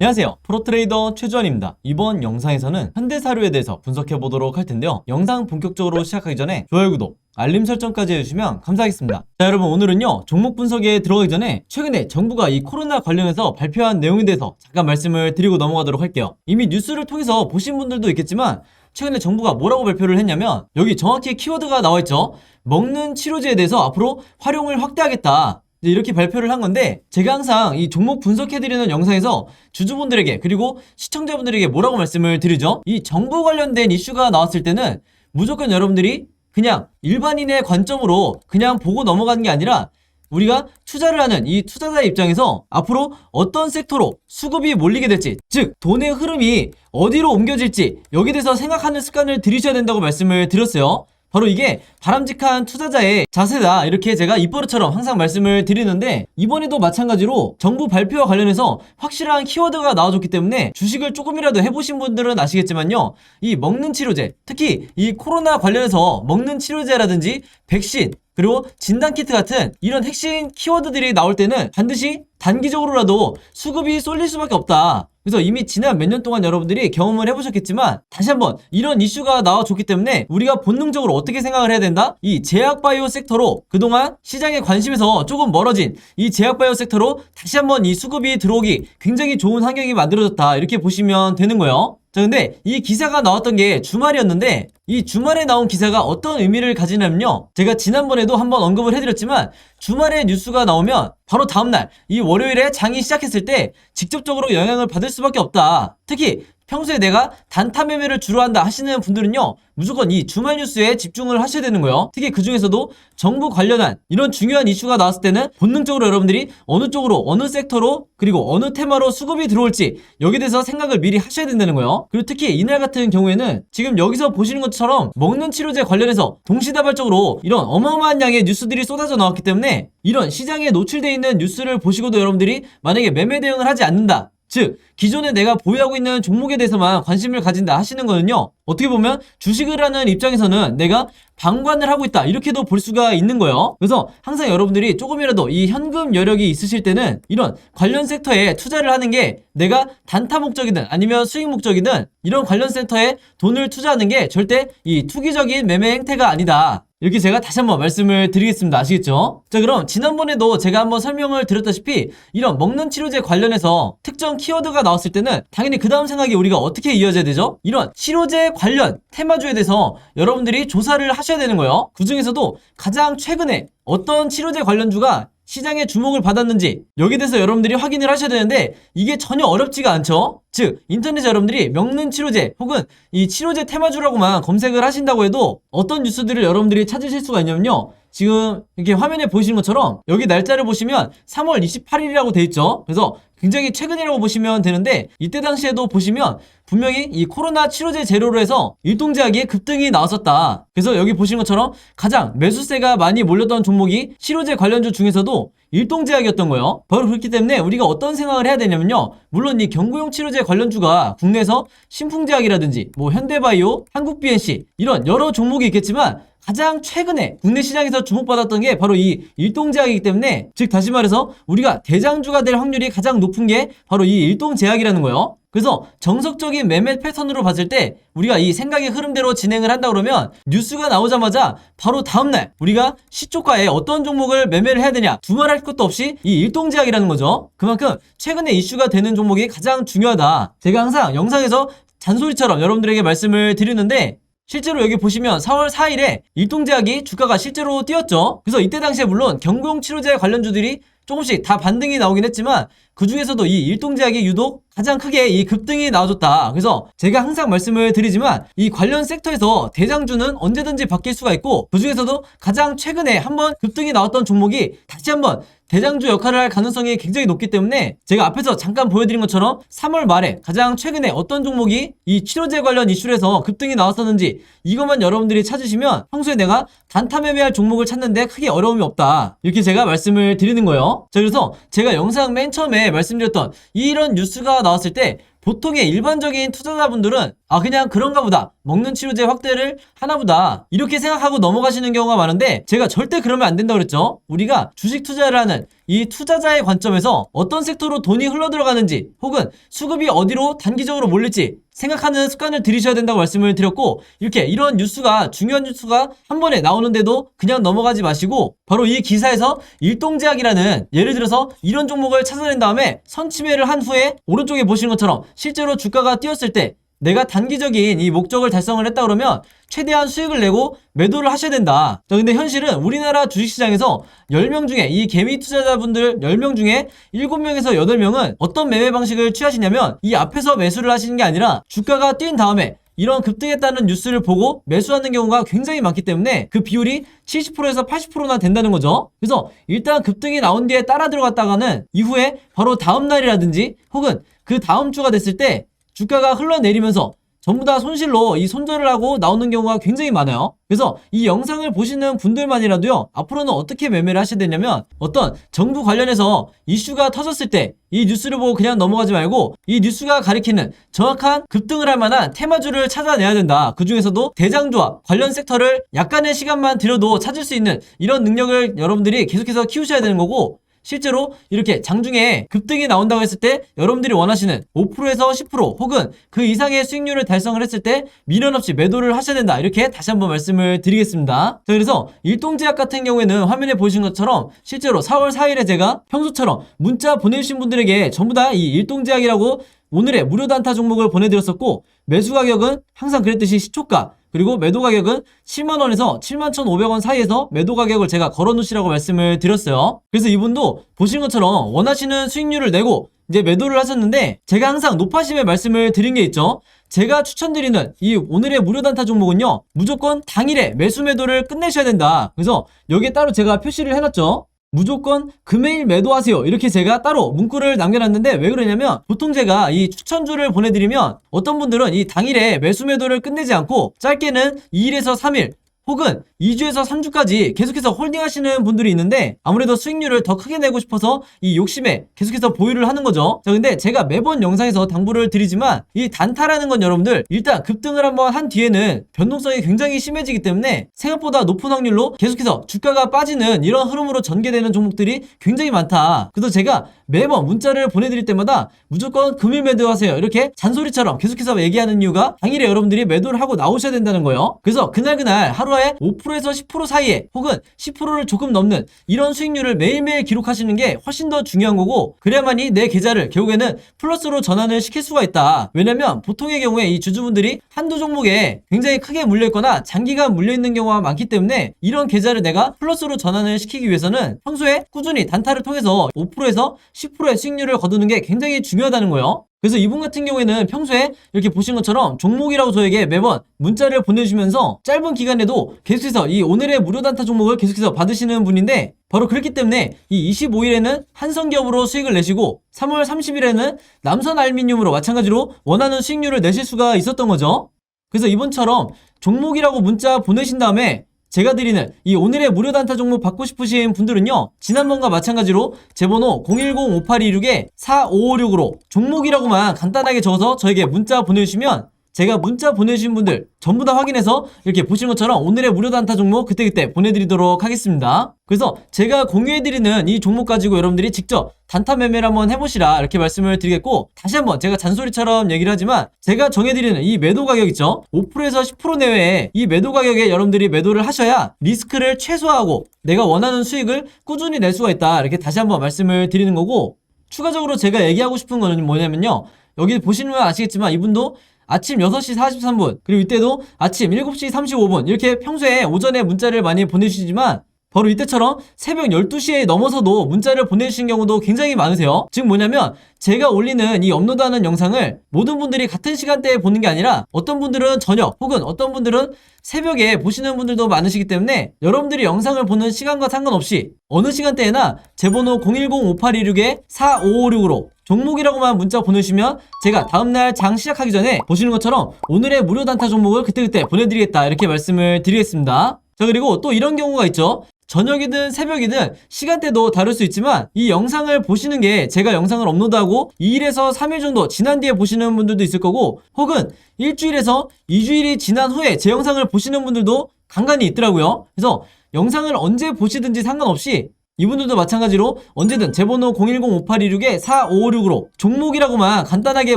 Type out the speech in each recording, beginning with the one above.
안녕하세요, 프로트레이더 최주환입니다. 이번 영상에서는 현대사료에 대해서 분석해 보도록 할 텐데요. 영상 본격적으로 시작하기 전에 좋아요, 구독, 알림 설정까지 해주시면 감사하겠습니다. 자, 여러분, 오늘은요 종목 분석에 들어가기 전에 최근에 정부가 이 코로나 관련해서 발표한 내용에 대해서 잠깐 말씀을 드리고 넘어가도록 할게요. 이미 뉴스를 통해서 보신 분들도 있겠지만 최근에 정부가 뭐라고 발표를 했냐면, 여기 정확히 키워드가 나와있죠. 먹는 치료제에 대해서 앞으로 활용을 확대하겠다, 이렇게 발표를 한 건데, 제가 항상 이 종목 분석해드리는 영상에서 주주분들에게 그리고 시청자분들에게 뭐라고 말씀을 드리죠? 이 정부 관련된 이슈가 나왔을 때는 무조건 여러분들이 그냥 일반인의 관점으로 그냥 보고 넘어가는 게 아니라, 우리가 투자를 하는 이 투자자의 입장에서 앞으로 어떤 섹터로 수급이 몰리게 될지, 즉 돈의 흐름이 어디로 옮겨질지, 여기에 대해서 생각하는 습관을 들이셔야 된다고 말씀을 드렸어요. 바로 이게 바람직한 투자자의 자세다, 이렇게 제가 입버릇처럼 항상 말씀을 드리는데, 이번에도 마찬가지로 정부 발표와 관련해서 확실한 키워드가 나와줬기 때문에 주식을 조금이라도 해보신 분들은 아시겠지만요, 이 먹는 치료제, 특히 이 코로나 관련해서 먹는 치료제라든지 백신, 그리고 진단키트 같은 이런 핵심 키워드들이 나올 때는 반드시 단기적으로라도 수급이 쏠릴 수밖에 없다. 그래서 이미 지난 몇 년 동안 여러분들이 경험을 해보셨겠지만, 다시 한번 이런 이슈가 나와줬기 때문에 우리가 본능적으로 어떻게 생각을 해야 된다? 이 제약바이오 섹터로, 그동안 시장의 관심에서 조금 멀어진 이 제약바이오 섹터로 다시 한번 이 수급이 들어오기 굉장히 좋은 환경이 만들어졌다, 이렇게 보시면 되는 거예요. 자, 근데 이 기사가 나왔던 게 주말이었는데, 이 주말에 나온 기사가 어떤 의미를 가지냐면요, 제가 지난번에도 한번 언급을 해드렸지만, 주말에 뉴스가 나오면 바로 다음날 이 월요일에 장이 시작했을 때 직접적으로 영향을 받을 수밖에 없다. 특히 평소에 내가 단타 매매를 주로 한다 하시는 분들은요, 무조건 이 주말 뉴스에 집중을 하셔야 되는 거예요. 특히 그 중에서도 정부 관련한 이런 중요한 이슈가 나왔을 때는 본능적으로 여러분들이 어느 쪽으로, 어느 섹터로, 그리고 어느 테마로 수급이 들어올지, 여기에 대해서 생각을 미리 하셔야 된다는 거예요. 그리고 특히 이날 같은 경우에는 지금 여기서 보시는 것처럼 먹는 치료제 관련해서 동시다발적으로 이런 어마어마한 양의 뉴스들이 쏟아져 나왔기 때문에, 이런 시장에 노출되어 있는 뉴스를 보시고도 여러분들이 만약에 매매 대응을 하지 않는다, 즉 기존에 내가 보유하고 있는 종목에 대해서만 관심을 가진다 하시는 거는요, 어떻게 보면 주식을 하는 입장에서는 내가 방관을 하고 있다, 이렇게도 볼 수가 있는 거예요. 그래서 항상 여러분들이 조금이라도 이 현금 여력이 있으실 때는 이런 관련 섹터에 투자를 하는 게, 내가 단타 목적이든 아니면 수익 목적이든 이런 관련 섹터에 돈을 투자하는 게 절대 이 투기적인 매매 행태가 아니다, 이렇게 제가 다시 한번 말씀을 드리겠습니다. 아시겠죠? 자, 그럼 지난번에도 제가 한번 설명을 드렸다시피 이런 먹는 치료제 관련해서 특정 키워드가 나왔을 때는 당연히 그 다음 생각이 우리가 어떻게 이어져야 되죠? 이런 치료제 관련 테마주에 대해서 여러분들이 조사를 하셔야 되는 거예요. 그 중에서도 가장 최근에 어떤 치료제 관련주가 시장의 주목을 받았는지, 여기에 대해서 여러분들이 확인을 하셔야 되는데, 이게 전혀 어렵지가 않죠? 즉 인터넷에 여러분들이 먹는 치료제 혹은 이 치료제 테마주라고만 검색을 하신다고 해도 어떤 뉴스들을 여러분들이 찾으실 수가 있냐면요, 지금 이렇게 화면에 보이시는 것처럼 여기 날짜를 보시면 3월 28일이라고 돼 있죠. 그래서 굉장히 최근이라고 보시면 되는데, 이때 당시에도 보시면 분명히 이 코로나 치료제 재료로 해서 일동제약의 급등이 나왔었다. 그래서 여기 보시는 것처럼 가장 매수세가 많이 몰렸던 종목이 치료제 관련주 중에서도 일동제약이었던 거예요. 바로 그렇기 때문에 우리가 어떤 생각을 해야 되냐면요, 물론 이 경구용 치료제 관련주가 국내에서 신풍제약이라든지 뭐 현대바이오, 한국BNC 이런 여러 종목이 있겠지만, 가장 최근에 국내 시장에서 주목받았던 게 바로 이 일동제약이기 때문에, 즉 다시 말해서 우리가 대장주가 될 확률이 가장 높은 게 바로 이 일동제약이라는 거예요. 그래서 정석적인 매매 패턴으로 봤을 때 우리가 이 생각의 흐름대로 진행을 한다 그러면, 뉴스가 나오자마자 바로 다음날 우리가 시초가에 어떤 종목을 매매를 해야 되냐, 두말할 것도 없이 이 일동제약이라는 거죠. 그만큼 최근에 이슈가 되는 종목이 가장 중요하다. 제가 항상 영상에서 잔소리처럼 여러분들에게 말씀을 드리는데, 실제로 여기 보시면 4월 4일에 일동제약이 주가가 실제로 뛰었죠. 그래서 이때 당시에 물론 경구용 치료제 관련주들이 조금씩 다 반등이 나오긴 했지만, 그 중에서도 이 일동제약이 유독 가장 크게 이 급등이 나와줬다. 그래서 제가 항상 말씀을 드리지만, 이 관련 섹터에서 대장주는 언제든지 바뀔 수가 있고, 그 중에서도 가장 최근에 한번 급등이 나왔던 종목이 다시 한번 대장주 역할을 할 가능성이 굉장히 높기 때문에, 제가 앞에서 잠깐 보여드린 것처럼 3월 말에 가장 최근에 어떤 종목이 이 치료제 관련 이슈에서 급등이 나왔었는지, 이것만 여러분들이 찾으시면 평소에 내가 단타 매매할 종목을 찾는데 크게 어려움이 없다, 이렇게 제가 말씀을 드리는 거예요. 자, 그래서 제가 영상 맨 처음에 말씀드렸던 이런 뉴스가 나왔을 때 보통의 일반적인 투자자분들은 그냥 그런가 보다, 먹는 치료제 확대를 하나 보다, 이렇게 생각하고 넘어가시는 경우가 많은데, 제가 절대 그러면 안 된다고 그랬죠. 우리가 주식 투자를 하는 이 투자자의 관점에서 어떤 섹터로 돈이 흘러들어가는지, 혹은 수급이 어디로 단기적으로 몰릴지 생각하는 습관을 들이셔야 된다고 말씀을 드렸고, 이런 뉴스가, 중요한 뉴스가 한 번에 나오는데도 그냥 넘어가지 마시고, 바로 이 기사에서 일동제약이라는, 예를 들어서 이런 종목을 찾아낸 다음에 선침해를 한 후에 오른쪽에 보시는 것처럼 실제로 주가가 뛰었을 때 내가 단기적인 이 목적을 달성을 했다 그러면 최대한 수익을 내고 매도를 하셔야 된다. 자, 근데 현실은 우리나라 주식시장에서 10명 중에, 이 개미 투자자분들 10명 중에 7명에서 8명은 어떤 매매 방식을 취하시냐면, 이 앞에서 매수를 하시는 게 아니라 주가가 뛴 다음에 이런 급등했다는 뉴스를 보고 매수하는 경우가 굉장히 많기 때문에 그 비율이 70%에서 80%나 된다는 거죠. 그래서 일단 급등이 나온 뒤에 따라 들어갔다가는 이후에 바로 다음 날이라든지 혹은 그 다음 주가 됐을 때 주가가 흘러내리면서 전부 다 손실로 이 손절을 하고 나오는 경우가 굉장히 많아요. 그래서 이 영상을 보시는 분들만이라도요, 앞으로는 어떻게 매매를 하셔야 되냐면, 어떤 정부 관련해서 이슈가 터졌을 때 이 뉴스를 보고 그냥 넘어가지 말고 이 뉴스가 가리키는 정확한 급등을 할 만한 테마주를 찾아내야 된다. 그 중에서도 대장주와 관련 섹터를 약간의 시간만 들여도 찾을 수 있는 이런 능력을 여러분들이 계속해서 키우셔야 되는 거고, 실제로 이렇게 장중에 급등이 나온다고 했을 때 여러분들이 원하시는 5%에서 10% 혹은 그 이상의 수익률을 달성을 했을 때 미련 없이 매도를 하셔야 된다. 이렇게 다시 한번 말씀을 드리겠습니다. 자, 그래서 일동제약 같은 경우에는 화면에 보이신 것처럼 실제로 4월 4일에 제가 평소처럼 문자 보내주신 분들에게 전부 다 이 일동제약이라고 오늘의 무료 단타 종목을 보내드렸었고, 매수 가격은 항상 그랬듯이 시초가, 그리고 매도 가격은 7만원에서 71,500원 사이에서 매도 가격을 제가 걸어놓으시라고 말씀을 드렸어요. 그래서 이분도 보신 것처럼 원하시는 수익률을 내고 이제 매도를 하셨는데, 제가 항상 높아심에 말씀을 드린 게 있죠. 제가 추천드리는 이 오늘의 무료 단타 종목은요, 무조건 당일에 매수 매도를 끝내셔야 된다. 그래서 여기에 따로 제가 표시를 해놨죠. 무조건 금요일 매도하세요. 이렇게 제가 따로 문구를 남겨놨는데, 왜 그러냐면 보통 제가 이 추천주를 보내드리면 어떤 분들은 이 당일에 매수 매도를 끝내지 않고 짧게는 2일에서 3일 혹은 2주에서 3주까지 계속해서 홀딩하시는 분들이 있는데, 아무래도 수익률을 더 크게 내고 싶어서 이 욕심에 계속해서 보유를 하는 거죠. 자, 근데 제가 매번 영상에서 당부를 드리지만, 이 단타라는 건 여러분들 일단 급등을 한번 한 뒤에는 변동성이 굉장히 심해지기 때문에 생각보다 높은 확률로 계속해서 주가가 빠지는 이런 흐름으로 전개되는 종목들이 굉장히 많다. 그래서 제가 매번 문자를 보내드릴 때마다 무조건 금일 매도하세요, 이렇게 잔소리처럼 계속해서 얘기하는 이유가, 당일에 여러분들이 매도를 하고 나오셔야 된다는 거예요. 그래서 그날 하루에 5%에서 10% 사이에 혹은 10%를 조금 넘는 이런 수익률을 매일매일 기록하시는 게 훨씬 더 중요한 거고, 그래야만이 내 계좌를 결국에는 플러스로 전환을 시킬 수가 있다. 왜냐면 보통의 경우에 이 주주분들이 한두 종목에 굉장히 크게 물려있거나 장기간 물려있는 경우가 많기 때문에, 이런 계좌를 내가 플러스로 전환을 시키기 위해서는 평소에 꾸준히 단타를 통해서 5%에서 10%의 수익률을 거두는 게 굉장히 중요하다는 거예요. 그래서 이분 같은 경우에는 평소에 이렇게 보신 것처럼 종목이라고 저에게 매번 문자를 보내주시면서 짧은 기간에도 계속해서 이 오늘의 무료 단타 종목을 계속해서 받으시는 분인데, 바로 그렇기 때문에 이 25일에는 한성기업으로 수익을 내시고 3월 30일에는 남선알미늄으로 마찬가지로 원하는 수익률을 내실 수가 있었던 거죠. 그래서 이분처럼 종목이라고 문자 보내신 다음에 제가 드리는 이 오늘의 무료 단타 종목 받고 싶으신 분들은요, 지난번과 마찬가지로 제 번호 010-5826-4556으로 종목이라고만 간단하게 적어서 저에게 문자 보내주시면, 제가 문자 보내주신 분들 전부 다 확인해서 이렇게 보시는 것처럼 오늘의 무료 단타 종목 그때그때 보내드리도록 하겠습니다. 그래서 제가 공유해드리는 이 종목 가지고 여러분들이 직접 단타 매매를 한번 해보시라, 이렇게 말씀을 드리겠고, 다시 한번 제가 잔소리처럼 얘기를 하지만 제가 정해드리는 이 매도 가격 있죠, 5%에서 10% 내외에 이 매도 가격에 여러분들이 매도를 하셔야 리스크를 최소화하고 내가 원하는 수익을 꾸준히 낼 수가 있다, 이렇게 다시 한번 말씀을 드리는 거고, 추가적으로 제가 얘기하고 싶은 거는 뭐냐면요, 여기 보시면 아시겠지만 이분도 아침 6시 43분 그리고 이때도 아침 7시 35분 이렇게 평소에 오전에 문자를 많이 보내주시지만, 바로 이때처럼 새벽 12시에 넘어서도 문자를 보내주신 경우도 굉장히 많으세요. 즉 뭐냐면, 제가 올리는 이 업로드하는 영상을 모든 분들이 같은 시간대에 보는 게 아니라 어떤 분들은 저녁 혹은 어떤 분들은 새벽에 보시는 분들도 많으시기 때문에, 여러분들이 영상을 보는 시간과 상관없이 어느 시간대에나 제 번호 010-5826-4556으로 종목이라고만 문자 보내주시면 제가 다음날 장 시작하기 전에 보시는 것처럼 오늘의 무료 단타 종목을 그때그때 보내드리겠다, 이렇게 말씀을 드리겠습니다. 자, 그리고 또 이런 경우가 있죠. 저녁이든 새벽이든 시간대도 다를 수 있지만 이 영상을 보시는 게 제가 영상을 업로드하고 2일에서 3일 정도 지난 뒤에 보시는 분들도 있을 거고 혹은 일주일에서 2주일이 지난 후에 제 영상을 보시는 분들도 간간히 있더라고요. 그래서 영상을 언제 보시든지 상관없이 이분들도 마찬가지로 언제든 제 번호 010-5826-4556으로 종목이라고만 간단하게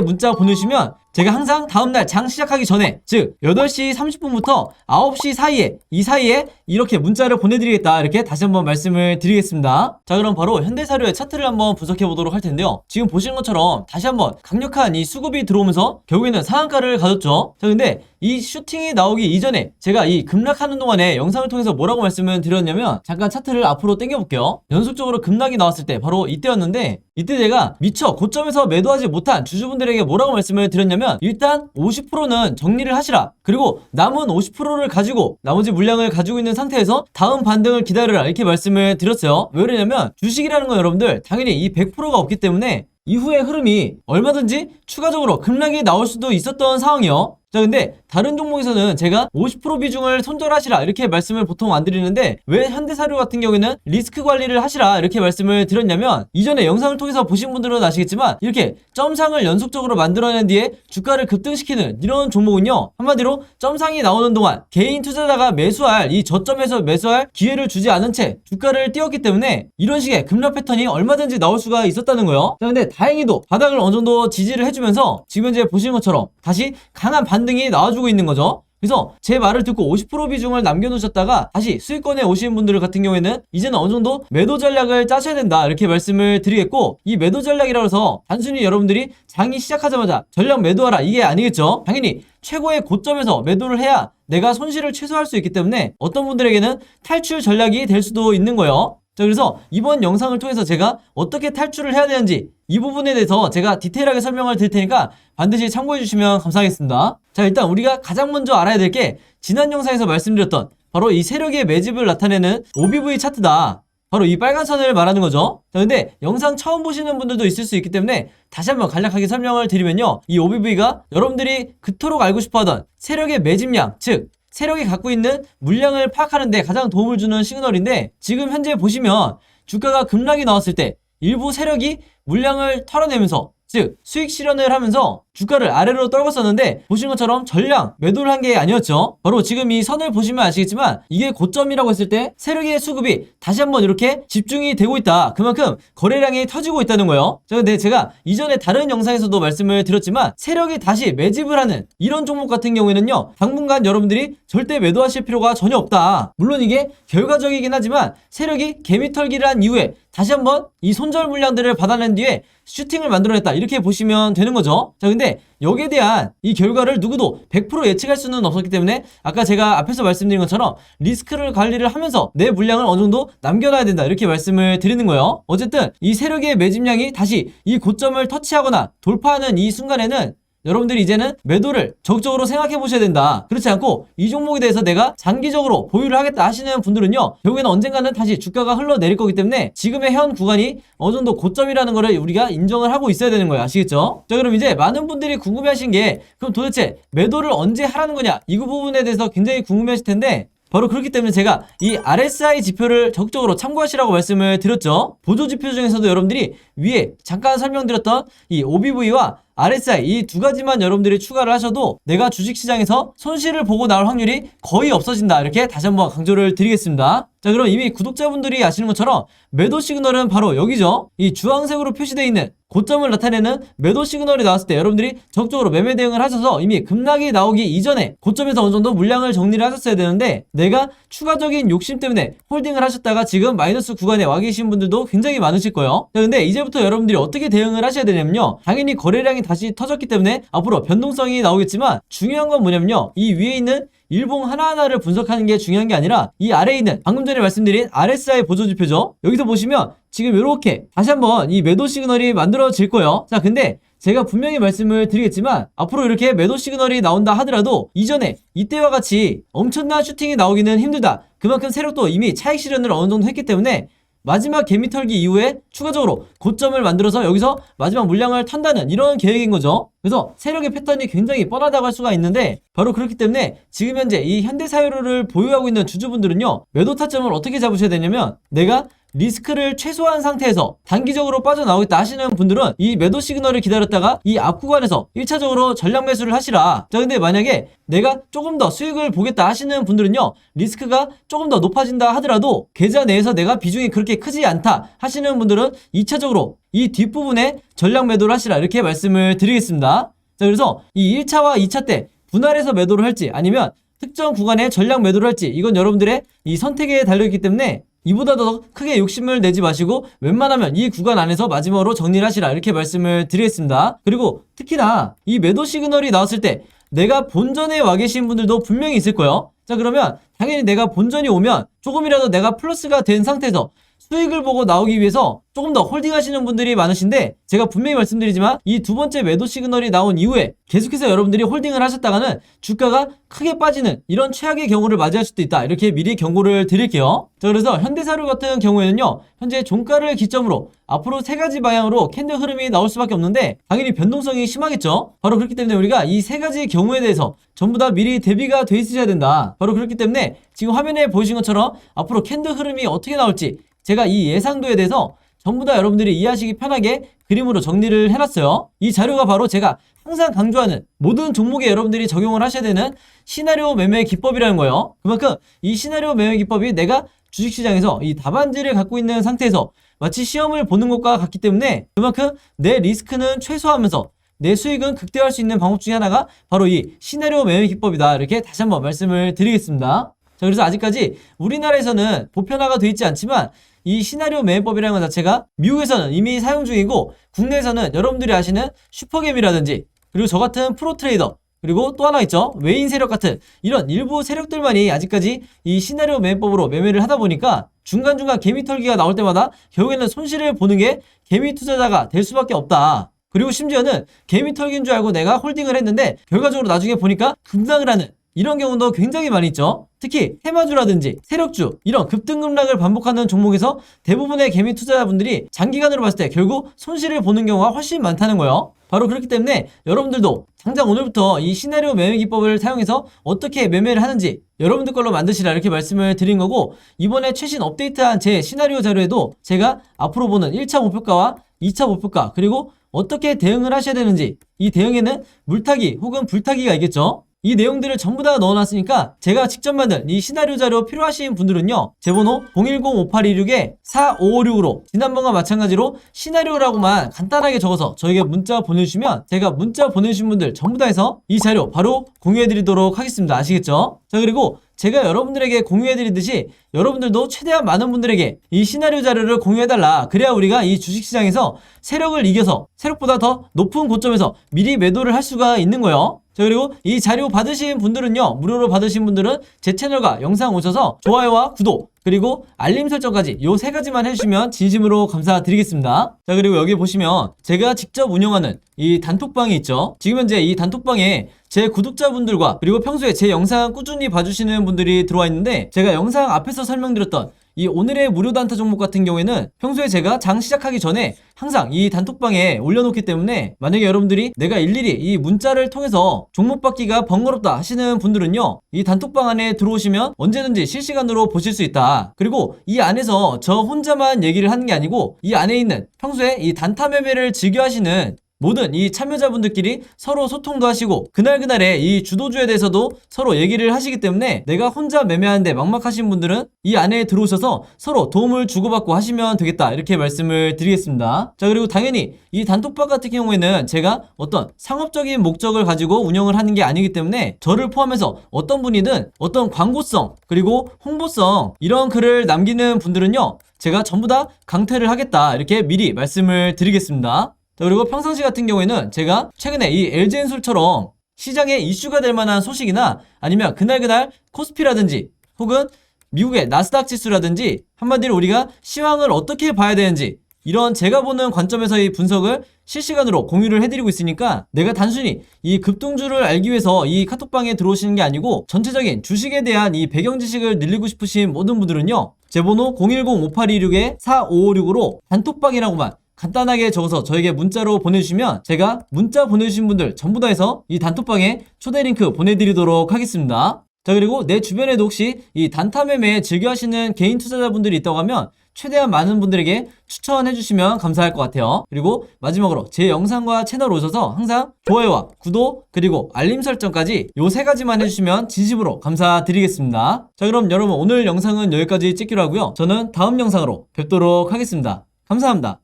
문자 보내주시면 제가 항상 다음날 장 시작하기 전에 즉 8시 30분부터 9시 사이에 이 사이에 이렇게 문자를 보내드리겠다 이렇게 다시 한번 말씀을 드리겠습니다. 자 그럼 바로 현대사료의 차트를 한번 분석해 보도록 할 텐데요. 지금 보시는 것처럼 다시 한번 강력한 이 수급이 들어오면서 결국에는 상한가를 가졌죠. 자 근데 이 슈팅이 나오기 이전에 제가 이 급락하는 동안에 영상을 통해서 뭐라고 말씀을 드렸냐면 잠깐 차트를 앞으로 당겨 볼게요. 연속적으로 급락이 나왔을 때 바로 이때였는데 이때 제가 미처 고점에서 매도하지 못한 주주분들에게 뭐라고 말씀을 드렸냐면 일단 50%는 정리를 하시라. 그리고 남은 50%를 가지고 나머지 물량을 가지고 있는 상태에서 다음 반등을 기다려라 이렇게 말씀을 드렸어요. 왜 그러냐면 주식이라는 건 여러분들 당연히 이 100%가 없기 때문에 이후의 흐름이 얼마든지 추가적으로 급락이 나올 수도 있었던 상황이요. 자 근데 다른 종목에서는 제가 50% 비중을 손절하시라 이렇게 말씀을 보통 안 드리는데 왜 현대사료 같은 경우에는 리스크 관리를 하시라 이렇게 말씀을 드렸냐면 이전에 영상을 통해서 보신 분들은 아시겠지만 이렇게 점상을 연속적으로 만들어낸 뒤에 주가를 급등시키는 이런 종목은요 한마디로 점상이 나오는 동안 개인 투자자가 매수할 이 저점에서 매수할 기회를 주지 않은 채 주가를 띄웠기 때문에 이런 식의 급락 패턴이 얼마든지 나올 수가 있었다는 거예요. 자 근데 다행히도 바닥을 어느 정도 지지를 해주면서 지금 현재 보시는 것처럼 다시 강한 반등이 나와주고 있는 거죠. 그래서 제 말을 듣고 50% 비중을 남겨놓으셨다가 다시 수익권에 오신 분들 같은 경우에는 이제는 어느 정도 매도 전략을 짜셔야 된다 이렇게 말씀을 드리겠고 이 매도 전략이라고 해서 단순히 여러분들이 장이 시작하자마자 전략 매도하라 이게 아니겠죠. 당연히 최고의 고점에서 매도를 해야 내가 손실을 최소화할 수 있기 때문에 어떤 분들에게는 탈출 전략이 될 수도 있는 거예요. 자 그래서 이번 영상을 통해서 제가 어떻게 탈출을 해야 되는지 이 부분에 대해서 제가 디테일하게 설명을 드릴 테니까 반드시 참고해 주시면 감사하겠습니다. 자 일단 우리가 가장 먼저 알아야 될 게 지난 영상에서 말씀드렸던 바로 이 세력의 매집을 나타내는 OBV 차트다. 바로 이 빨간 선을 말하는 거죠. 자 근데 영상 처음 보시는 분들도 있을 수 있기 때문에 다시 한번 간략하게 설명을 드리면요 이 OBV가 여러분들이 그토록 알고 싶어하던 세력의 매집량 즉 세력이 갖고 있는 물량을 파악하는 데 가장 도움을 주는 시그널인데 지금 현재 보시면 주가가 급락이 나왔을 때 일부 세력이 물량을 털어내면서 즉 수익 실현을 하면서 주가를 아래로 떨궜었는데 보신 것처럼 전량 매도를 한 게 아니었죠. 바로 지금 이 선을 보시면 아시겠지만 이게 고점이라고 했을 때 세력의 수급이 다시 한번 이렇게 집중이 되고 있다. 그만큼 거래량이 터지고 있다는 거예요. 자 근데 제가 이전에 다른 영상에서도 말씀을 드렸지만 세력이 다시 매집을 하는 이런 종목 같은 경우에는요 당분간 여러분들이 절대 매도하실 필요가 전혀 없다. 물론 이게 결과적이긴 하지만 세력이 개미털기를 한 이후에 다시 한번 이 손절 물량들을 받아낸 뒤에 슈팅을 만들어냈다 이렇게 보시면 되는 거죠. 자 근데 여기에 대한 이 결과를 누구도 100% 예측할 수는 없었기 때문에 아까 제가 앞에서 말씀드린 것처럼 리스크를 관리를 하면서 내 물량을 어느 정도 남겨놔야 된다 이렇게 말씀을 드리는 거예요. 어쨌든 이 세력의 매집량이 다시 이 고점을 터치하거나 돌파하는 이 순간에는 여러분들이 이제는 매도를 적극적으로 생각해 보셔야 된다. 그렇지 않고 이 종목에 대해서 내가 장기적으로 보유를 하겠다 하시는 분들은요 결국에는 언젠가는 다시 주가가 흘러내릴 거기 때문에 지금의 현 구간이 어느 정도 고점이라는 거를 우리가 인정을 하고 있어야 되는 거예요. 아시겠죠? 자 그럼 이제 많은 분들이 궁금해 하신 게 그럼 도대체 매도를 언제 하라는 거냐 이 부분에 대해서 굉장히 궁금해 하실 텐데 바로 그렇기 때문에 제가 이 RSI 지표를 적극적으로 참고하시라고 말씀을 드렸죠. 보조지표 중에서도 여러분들이 위에 잠깐 설명드렸던 이 OBV와 RSI 이 두 가지만 여러분들이 추가를 하셔도 내가 주식시장에서 손실을 보고 나올 확률이 거의 없어진다 이렇게 다시 한번 강조를 드리겠습니다. 자 그럼 이미 구독자분들이 아시는 것처럼 매도 시그널은 바로 여기죠. 이 주황색으로 표시되어 있는 고점을 나타내는 매도 시그널이 나왔을 때 여러분들이 적극적으로 매매 대응을 하셔서 이미 급락이 나오기 이전에 고점에서 어느 정도 물량을 정리를 하셨어야 되는데 내가 추가적인 욕심 때문에 홀딩을 하셨다가 지금 마이너스 구간에 와 계신 분들도 굉장히 많으실 거예요. 자 근데 이제부터 여러분들이 어떻게 대응을 하셔야 되냐면요 당연히 거래량이 다시 터졌기 때문에 앞으로 변동성이 나오겠지만 중요한 건 뭐냐면요 이 위에 있는 일봉 하나하나를 분석하는 게 중요한 게 아니라 이 아래에 있는 방금 전에 말씀드린 RSI 보조지표죠. 여기서 보시면 지금 이렇게 다시 한번 이 매도 시그널이 만들어질 거예요. 자 근데 제가 분명히 말씀을 드리겠지만 앞으로 이렇게 매도 시그널이 나온다 하더라도 이전에 이때와 같이 엄청난 슈팅이 나오기는 힘들다. 그만큼 세력도 이미 차익 실현을 어느 정도 했기 때문에 마지막 개미 털기 이후에 추가적으로 고점을 만들어서 여기서 마지막 물량을 탄다는 이런 계획인 거죠. 그래서 세력의 패턴이 굉장히 뻔하다고 할 수가 있는데, 바로 그렇기 때문에 지금 현재 이 현대사유를 보유하고 있는 주주분들은요, 매도 타점을 어떻게 잡으셔야 되냐면, 내가 리스크를 최소화한 상태에서 단기적으로 빠져나오겠다 하시는 분들은 이 매도 시그널을 기다렸다가 이 앞 구간에서 1차적으로 전량 매수를 하시라. 자, 근데 만약에 내가 조금 더 수익을 보겠다 하시는 분들은요, 리스크가 조금 더 높아진다 하더라도 계좌 내에서 내가 비중이 그렇게 크지 않다 하시는 분들은 2차적으로 이 뒷부분에 전량 매도를 하시라, 이렇게 말씀을 드리겠습니다. 자, 그래서 이 1차와 2차 때 분할해서 매도를 할지 아니면 특정 구간에 전량 매도를 할지, 이건 여러분들의 이 선택에 달려있기 때문에 이보다 더 크게 욕심을 내지 마시고 웬만하면 이 구간 안에서 마지막으로 정리를 하시라, 이렇게 말씀을 드리겠습니다. 그리고 특히나 이 매도 시그널이 나왔을 때 내가 본전에 와 계신 분들도 분명히 있을 거예요. 자, 그러면 당연히 내가 본전이 오면 조금이라도 내가 플러스가 된 상태에서 수익을 보고 나오기 위해서 조금 더 홀딩 하시는 분들이 많으신데, 제가 분명히 말씀드리지만 이 두 번째 매도 시그널이 나온 이후에 계속해서 여러분들이 홀딩을 하셨다가는 주가가 크게 빠지는 이런 최악의 경우를 맞이할 수도 있다, 이렇게 미리 경고를 드릴게요. 자, 그래서 현대사료 같은 경우에는요, 현재 종가를 기점으로 앞으로 세 가지 방향으로 캔들 흐름이 나올 수밖에 없는데 당연히 변동성이 심하겠죠. 바로 그렇기 때문에 우리가 이 세 가지 경우에 대해서 전부 다 미리 대비가 돼 있으셔야 된다. 바로 그렇기 때문에 지금 화면에 보이신 것처럼 앞으로 캔들 흐름이 어떻게 나올지 제가 이 예상도에 대해서 전부 다 여러분들이 이해하시기 편하게 그림으로 정리를 해놨어요. 이 자료가 바로 제가 항상 강조하는 모든 종목에 여러분들이 적용을 하셔야 되는 시나리오 매매 기법이라는 거예요. 그만큼 이 시나리오 매매 기법이 내가 주식시장에서 이 답안지를 갖고 있는 상태에서 마치 시험을 보는 것과 같기 때문에 그만큼 내 리스크는 최소화하면서 내 수익은 극대화할 수 있는 방법 중에 하나가 바로 이 시나리오 매매 기법이다, 이렇게 다시 한번 말씀을 드리겠습니다. 자, 그래서 아직까지 우리나라에서는 보편화가 되어 있지 않지만 이 시나리오 매매법이라는 것 자체가 미국에서는 이미 사용 중이고, 국내에서는 여러분들이 아시는 슈퍼겜이라든지 그리고 저 같은 프로트레이더, 그리고 또 하나 있죠, 외인 세력 같은 이런 일부 세력들만이 아직까지 이 시나리오 매매법으로 매매를 하다 보니까 중간중간 개미 털기가 나올 때마다 결국에는 손실을 보는 게 개미 투자자가 될 수밖에 없다. 그리고 심지어는 개미 털기인 줄 알고 내가 홀딩을 했는데 결과적으로 나중에 보니까 급락을 하는 이런 경우도 굉장히 많이 있죠. 특히 테마주라든지 세력주, 이런 급등급락을 반복하는 종목에서 대부분의 개미 투자자분들이 장기간으로 봤을 때 결국 손실을 보는 경우가 훨씬 많다는 거예요. 바로 그렇기 때문에 여러분들도 당장 오늘부터 이 시나리오 매매 기법을 사용해서 어떻게 매매를 하는지 여러분들 걸로 만드시라, 이렇게 말씀을 드린 거고, 이번에 최신 업데이트한 제 시나리오 자료에도 제가 앞으로 보는 1차 목표가와 2차 목표가, 그리고 어떻게 대응을 하셔야 되는지, 이 대응에는 물타기 혹은 불타기가 있겠죠. 이 내용들을 전부 다 넣어놨으니까 제가 직접 만든 이 시나리오 자료 필요하신 분들은요, 제 번호 010-5826-4556으로 지난번과 마찬가지로 시나리오라고만 간단하게 적어서 저에게 문자 보내주시면 제가 문자 보내주신 분들 전부 다 해서 이 자료 바로 공유해드리도록 하겠습니다. 아시겠죠? 자, 그리고 제가 여러분들에게 공유해드리듯이 여러분들도 최대한 많은 분들에게 이 시나리오 자료를 공유해달라. 그래야 우리가 이 주식시장에서 세력을 이겨서 세력보다 더 높은 고점에서 미리 매도를 할 수가 있는 거예요. 자, 그리고 이 자료 받으신 분들은요, 무료로 받으신 분들은 제 채널과 영상 오셔서 좋아요와 구독 그리고 알림 설정까지 요 세 가지만 해주시면 진심으로 감사드리겠습니다. 자, 그리고 여기 보시면 제가 직접 운영하는 이 단톡방이 있죠. 지금 현재 이 단톡방에 제 구독자분들과 그리고 평소에 제 영상 꾸준히 봐주시는 분들이 들어와 있는데, 제가 영상 앞에서 설명드렸던 이 오늘의 무료 단타 종목 같은 경우에는 평소에 제가 장 시작하기 전에 항상 이 단톡방에 올려놓기 때문에 만약에 여러분들이 내가 일일이 이 문자를 통해서 종목 받기가 번거롭다 하시는 분들은요, 이 단톡방 안에 들어오시면 언제든지 실시간으로 보실 수 있다. 그리고 이 안에서 저 혼자만 얘기를 하는 게 아니고 이 안에 있는 평소에 이 단타 매매를 즐겨 하시는 모든 이 참여자분들끼리 서로 소통도 하시고 그날그날의 이 주도주에 대해서도 서로 얘기를 하시기 때문에 내가 혼자 매매하는데 막막하신 분들은 이 안에 들어오셔서 서로 도움을 주고받고 하시면 되겠다, 이렇게 말씀을 드리겠습니다. 자, 그리고 당연히 이 단톡방 같은 경우에는 제가 어떤 상업적인 목적을 가지고 운영을 하는 게 아니기 때문에 저를 포함해서 어떤 분이든 어떤 광고성 그리고 홍보성 이런 글을 남기는 분들은요, 제가 전부 다 강퇴를 하겠다, 이렇게 미리 말씀을 드리겠습니다. 자, 그리고 평상시 같은 경우에는 제가 최근에 이 LG엔솔처럼 시장에 이슈가 될 만한 소식이나 아니면 그날 코스피라든지 혹은 미국의 나스닥 지수라든지 한마디로 우리가 시황을 어떻게 봐야 되는지 이런 제가 보는 관점에서의 분석을 실시간으로 공유를 해드리고 있으니까 내가 단순히 이 급등주를 알기 위해서 이 카톡방에 들어오시는 게 아니고 전체적인 주식에 대한 이 배경 지식을 늘리고 싶으신 모든 분들은요, 제 번호 010-5826-4556으로 단톡방이라고만 간단하게 적어서 저에게 문자로 보내주시면 제가 문자 보내주신 분들 전부 다 해서 이 단톡방에 초대 링크 보내드리도록 하겠습니다. 자, 그리고 내 주변에도 혹시 이 단타 매매 즐겨 하시는 개인 투자자분들이 있다고 하면 최대한 많은 분들에게 추천해 주시면 감사할 것 같아요. 그리고 마지막으로 제 영상과 채널 오셔서 항상 좋아요와 구독 그리고 알림 설정까지 요 세 가지만 해주시면 진심으로 감사드리겠습니다. 자, 그럼 여러분 오늘 영상은 여기까지 찍기로 하고요. 저는 다음 영상으로 뵙도록 하겠습니다. 감사합니다.